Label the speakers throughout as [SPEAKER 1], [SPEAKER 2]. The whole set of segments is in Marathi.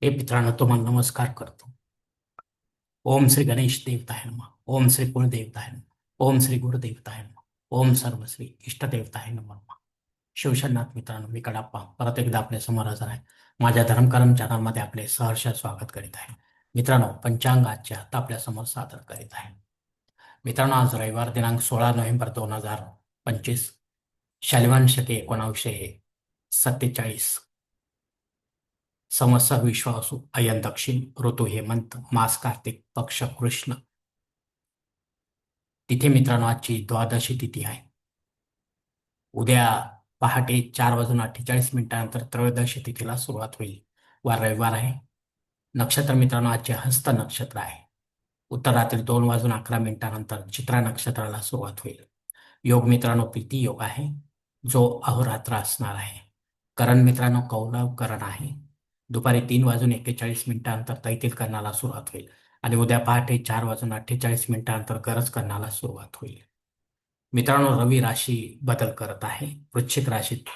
[SPEAKER 1] हे मित्रांनो, तुम्हाला नमस्कार करतो. ओम श्री गणेश देवताय नमः. ओम श्री कुलदेवताय नमः. ओम श्री गुरुदेवताय नमः. ओम सर्व श्री इष्टदेवताय नमः. शिवशरणात मित्रांनो, मी कडाप्पा परत एकदा आपल्या समोर हजर आहे. माझ्या धर्मकारम चॅनलमध्ये आपले सहर्ष स्वागत करीत आहे. मित्रांनो, पंचांगाच्या आता आपल्या समोर सादर करीत आहे. मित्रांनो, आज रविवार दिनांक 16 नोव्हेंबर 2025, शालिवान शके 1947, संवत्सर विश्वासू, अयन दक्षिण, ऋतू हेमंत, मास कार्तिक, पक्ष कृष्ण. तिथे मित्रांनो आजची द्वादशी तिथी आहे. उद्या पहाटे 4:48 त्रयोदशी तिथीला सुरुवात होईल. वार रविवार आहे. नक्षत्र मित्रांनो आजचे हस्त नक्षत्र आहे. उत्तरातील 2:11 चित्रा नक्षत्राला सुरुवात होईल. योग मित्रांनो प्रीती योग आहे, जो अहोरात्र असणार आहे. करण मित्रांनो कौलव करण आहे. दुपारी 3:41 तैतील करणाला सुरुवात होईल आणि उद्या पहाटे 4:48 गरज करणाला सुरुवात होईल. मित्रांनो, रवी राशी बदल करत आहे. वृश्चिक राशीत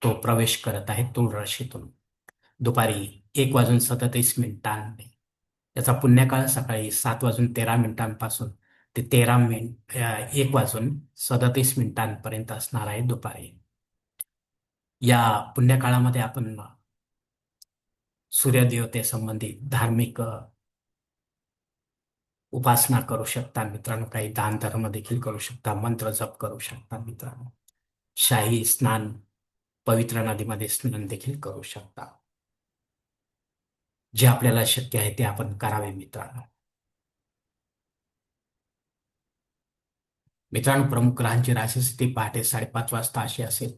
[SPEAKER 1] तो प्रवेश करत आहे तुळ राशीतून. दुपारी 1:37 याचा पुण्यकाळ सकाळी 7:13 ते 1:37 असणार आहे दुपारी. या पुण्यकाळामध्ये आपण सूर्यदेवतेसंबंधी धार्मिक उपासना करू शकता मित्रांनो. काही दान धर्म देखील करू शकता, मंत्र जप करू शकता मित्रांनो. शाही स्नान, पवित्र नदीमध्ये स्नान देखील करू शकता. जे आपल्याला शक्य आहे ते आपण करावे मित्रांनो. मित्रांनो, प्रमुख ग्रहांची राशीस्थिती पहाटे 5:30 अशी असेल.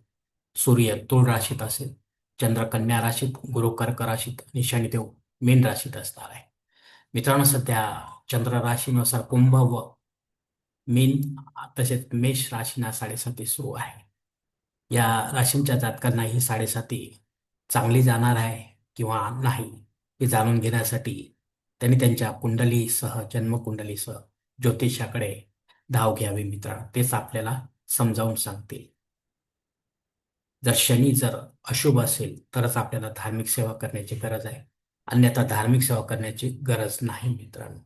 [SPEAKER 1] सूर्य तुळ राशीत असेल, चंद्र कन्या राशीत, गुरु कर्क राशीत आणि शनिदेव मीन राशीत असणार आहे. मित्रांनो, सध्या चंद्र राशीनुसार कुंभ व मीन तसेच मेष राशीना 7:30 सुरू आहे. या राशींच्या जातकांना ही 7:30 चांगली जाणार आहे किंवा नाही हे जाणून घेण्यासाठी त्यांनी त्यांच्या कुंडलीसह, जन्मकुंडलीसह ज्योतिषाकडे धाव घ्यावी मित्रांनो. तेच आपल्याला समजावून सांगतील. जर शनी अशुभ असेल तरच आपल्याला धार्मिक सेवा करण्याची गरज आहे, अन्यथा धार्मिक सेवा करण्याची गरज नाही मित्रांनो.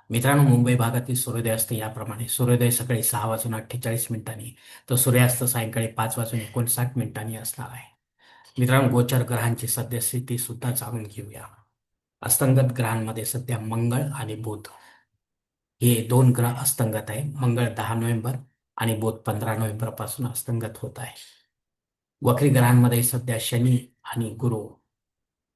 [SPEAKER 1] मित्रांनो, मुंबई भागातील सूर्योदय असते याप्रमाणे. सूर्योदय सकाळी 6:48 तर सूर्यास्त सायंकाळी 5:59 असणार आहे. मित्रांनो, गोचर ग्रहांची सद्यस्थिती सुद्धा जाणून घेऊया. अस्तंगत ग्रहांमध्ये सध्या मंगळ आणि बुध हे दोन ग्रह अस्तंगत आहे. मंगळ 10 नोव्हेंबर आणि बुध 15 नोव्हेंबर पासून अस्तंगत होत आहे. वक्री ग्रहांमध्ये सध्या शनी आणि गुरु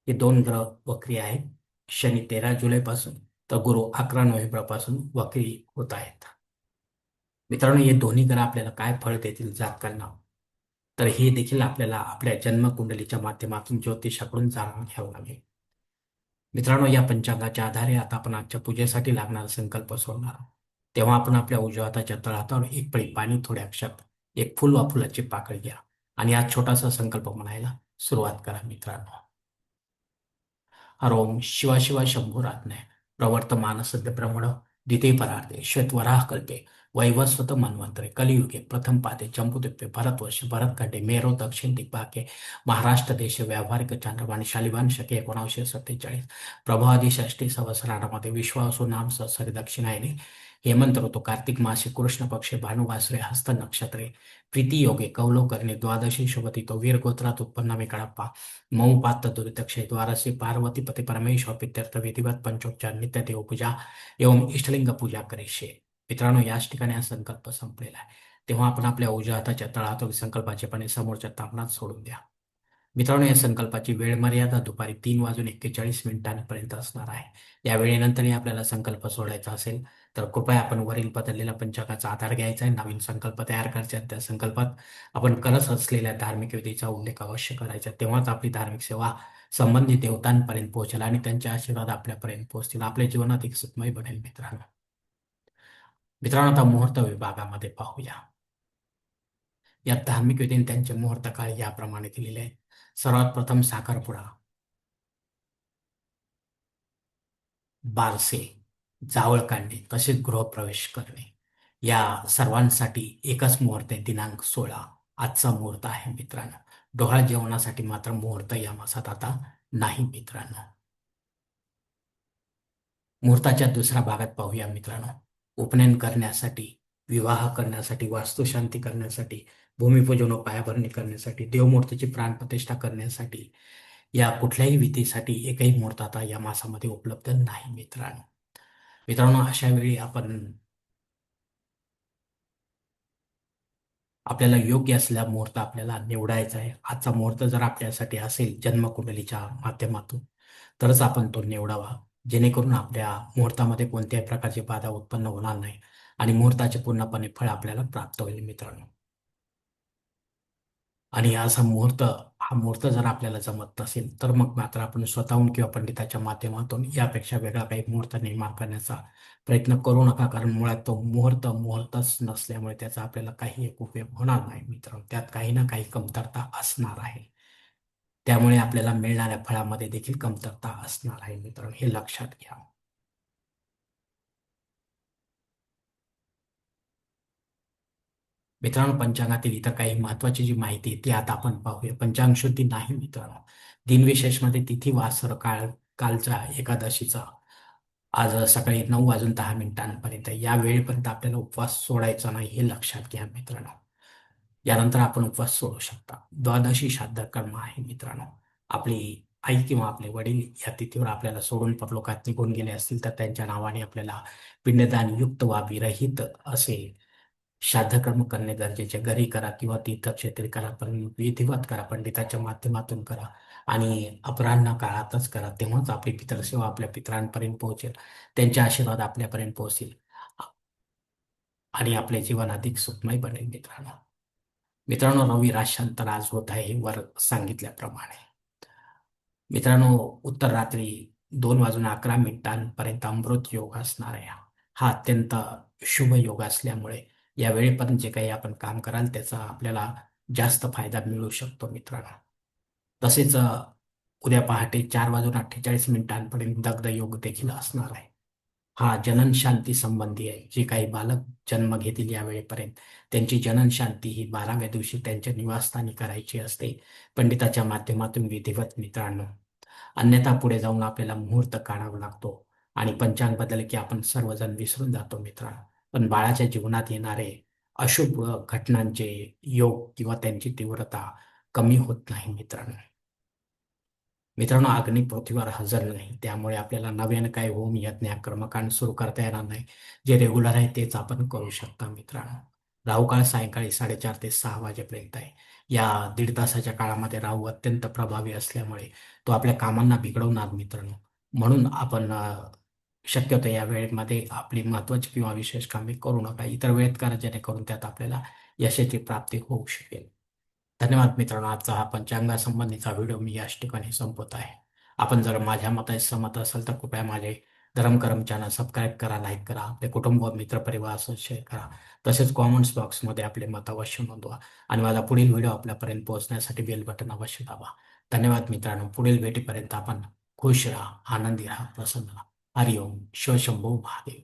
[SPEAKER 1] हे दोन ग्रह वक्री आहेत. शनी 13 जुलैपासून तर गुरु 11 नोव्हेंबर पासून वक्री होत आहेत. मित्रांनो, हे दोन्ही ग्रह आपल्याला काय फळ देतील जातकांना, तर हे देखील आपल्याला आपल्या जन्मकुंडलीच्या माध्यमातून ज्योतिषाकडून जाणून घ्यावं लागेल. मित्रांनो, या पंचांगाच्या आधारे आता आपण आजच्या पूजेसाठी लागणारा संकल्प सोडणार आहोत. तेव्हा आपण आपल्या उजव्या हाताच्या तळहातावर एक पळी पाणी, थोड्या अक्षत, एक फुल वा फुलाची पाकळी घ्या आणि आज छोटासा संकल्प म्हणायला सुरुवात करा मित्रांनो. हरोम शिवा शिवा शंभुराज्ञे प्रवर्तमान सद्य ब्रह्मण द्वितीय परार्धे श्वेतवराह कल्पे वैवस्वत मन्वंतरे कलियुगे प्रथम पादे जंबुद्वीपे भारतवर्ष भरतखंडे मेरो दक्षिण दिग्भागे महाराष्ट्र देश व्यावहारिक चांद्रमानी शालिवान शके 1947 प्रभावादी षष्टी संवत्सरामध्ये विश्वासू नाम संवत्सरी दक्षिणायने हेमंत ऋतू कार्तिक मासे कृष्ण पक्षे भानुवासरे हस्त नक्षत्रे प्रीती योगे कौलो करणे द्वादशी शुभतितो वीर गोत्रात उत्पन्न मे कळप्पा मऊ पात्र दुरितक्षय द्वारसे पार्वती पती परमेश्वर पित्यर्थ विधिवत पंचोपचार नित्य देवपूजा एवं इष्टलिंग पूजा करेशे. मित्रांनो, याच ठिकाणी हा संकल्प संपलेला आहे. तेव्हा आपण आपल्या उजव्या हाताच्या तळहातावर संकल्पाचे पाणी समोरच्या तापणात सोडून द्या. मित्रांनो, या संकल्पाची वेळ मर्यादा दुपारी 3:41 असणार आहे. या वेळेनंतरही आपल्याला संकल्प सोडायचा असेल तर कृपया आपण वरील बदललेल्या पंचांगाचा आधार घ्यायचा आहे, नवीन संकल्प तयार करायचा आहे. त्या संकल्पात आपण करत असलेल्या धार्मिक विधीचा उल्लेख अवश्य करायचा. तेव्हाच आपली धार्मिक सेवा संबंधित देवतांपर्यंत पोहोचेल आणि त्यांचे आशीर्वाद आपल्यापर्यंत पोहोचतील. आपल्या जीवनात एक सुखमय बनेल मित्रांनो. मित्रांनो, आता मुहूर्त विभागामध्ये पाहूया. या धार्मिक विधीने त्यांचे मुहूर्त काळ याप्रमाणे दिलेले आहेत. सर्वात प्रथम साखरपुडा, बारसे, जावळ काढणे तसेच गृहप्रवेश करणे या सर्वांसाठी एकच मुहूर्त आहे. दिनांक 16 आजचा मुहूर्त आहे मित्रांनो. डोहाळ जेवणासाठी मात्र मुहूर्त या मासात आता नाही मित्रांनो. मुहूर्ताच्या दुसऱ्या भागात पाहूया मित्रांनो. उपनयन करण्यासाठी, विवाह करण्यासाठी, वास्तुशांती करण्यासाठी, भूमिपूजन व पायाभरणी करण्यासाठी, देवमूर्तीची प्राणप्रतिष्ठा करण्यासाठी, या कुठल्याही विधीसाठी एकही मुहूर्त आता या मासामध्ये उपलब्ध नाही मित्रांनो. मित्रांनो, अशा वेळी आपल्याला योग्य असलेला मुहूर्त आपल्याला निवडायचा आहे. आजचा मुहूर्त जर आपल्यासाठी असेल जन्मकुंडलीच्या माध्यमातून, तरच आपण तो निवडावा, जेणेकरून आपल्या मुहूर्तामध्ये कोणत्याही प्रकारची बाधा उत्पन्न होणार नाही आणि मुहूर्ताचे पूर्णपणे फळ आपल्याला प्राप्त होईल मित्रांनो. आणि हा मुहूर्त जर आपल्याला जमत नसेल, तर मग मात्र आपण स्वतःहून किंवा पंडिताच्या माध्यमातून यापेक्षा वेगळा काही मुहूर्त निर्माण करण्याचा प्रयत्न करू नका. कारण मुळात तो मुहूर्तच नसल्यामुळे त्याचा आपल्याला काही एक उपयोग होणार नाही मित्रांनो. त्यात काही ना काही कमतरता असणार आहे. त्यामुळे आपल्याला मिळणाऱ्या फळामध्ये देखील कमतरता असणार आहे मित्रांनो, हे लक्षात घ्या. मित्रांनो, पंचांगातील इतर काही महत्वाची जी माहिती आहे ती आता आपण पाहूया. पंचांग शुद्धी नाही मित्रांनो. दिनविशेषमध्ये तिथी वासर कालच्या एकादशीचा आज सकाळी 9:10 या वेळेपर्यंत आपल्याला उपवास सोडायचा नाही, हे लक्षात घ्या मित्रांनो. यानंतर आपण उपवास सोडू शकता. द्वादशी श्राद्ध कर्म आहे मित्रांनो. आपली आई किंवा आपले वडील या तिथीवर आपल्याला सोडून परलोकात निघून गेले असतील, तर त्यांच्या नावाने आपल्याला पिंडदान युक्त वा विरहित असे श्राद्धकर्म करणे गरजेचे. घरी करा किंवा तीर्थक्षेत्री करा, पण विधिवत करा, पंडिताच्या माध्यमातून करा आणि अपराह्न काळातच करा. तेव्हाच आपली पितरसेवा आपल्या पितरांपर्यंत पोहोचेल, त्यांचे आशीर्वाद आपल्यापर्यंत पोहोचतील आणि आपले जीवन अधिक सुखमय बनेल मित्रांनो. मित्रांनो, रवी राशांतर आज होत आहे वर सांगितल्याप्रमाणे. मित्रांनो, उत्तर रात्री 2:11 अमृत योग असणार आहे. हा अत्यंत शुभ योग असल्यामुळे या वेळेपर्यंत जे काही आपण काम कराल त्याचा आपल्याला जास्त फायदा मिळू शकतो मित्रांनो. तसेच उद्या पहाटे 4:48 दग्ध योग देखील असणार आहे. हा जनन शांती संबंधी आहे. जे काही बालक जन्म घेतील या वेळेपर्यंत त्यांची जनन शांती ही 12व्या दिवशी त्यांच्या निवासस्थानी करायची असते, पंडिताच्या माध्यमातून विधिवत मित्रांनो. अन्यथा पुढे जाऊन आपल्याला मुहूर्त काढावा लागतो आणि पंचांग बदल की आपण सर्वजण विसरून जातो मित्रांनो. पण बाळाच्या जीवनात येणारे अशुभ घटनांचे योग किंवा त्यांची तीव्रता कमी होत नाही मित्रांनो. मित्रांनो, अग्नी पृथ्वीवर हजर नाही, त्यामुळे आपल्याला नव्यानं काही होम यज्ञ कर्मकांड सुरू करता येणार नाही. जे रेग्युलर आहे तेच आपण करू शकता मित्रांनो. राहू काळ सायंकाळी 4:30 ते 6 वाजेपर्यंत आहे. या 1.5 तासाच्या काळामध्ये राहू अत्यंत प्रभावी असल्यामुळे तो आपल्या कामांना बिघडवणार मित्रांनो. म्हणून आपण शक्यतो या वेळेमध्ये आपली महत्वाची किंवा विशेष कामे करू नका. इतर वेळेत करा, जेणेकरून त्यात आपल्याला यशाची प्राप्ती होऊ शकेल. धन्यवाद मित्रांनो. आजचा हा पंचांगासंबंधीचा व्हिडिओ मी याच ठिकाणी संपवत आहे. आपण जर माझ्या मताशी सहमत असाल तर कृपया माझे धरमकरम चॅनल सबस्क्राईब करा, लाईक करा, आपले कुटुंब व मित्रपरिवारासोबत शेअर करा. तसेच कॉमेंट्स बॉक्समध्ये आपले मत अवश्य नोंदवा आणि माझा पुढील व्हिडिओ आपल्यापर्यंत पोहोचण्यासाठी बेल बटन अवश्य दाबा. धन्यवाद मित्रांनो. पुढील भेटीपर्यंत आपण खुश राहा, आनंदी राहा, प्रसन्न राहा. हरिओम. शिवशंभो महादेव.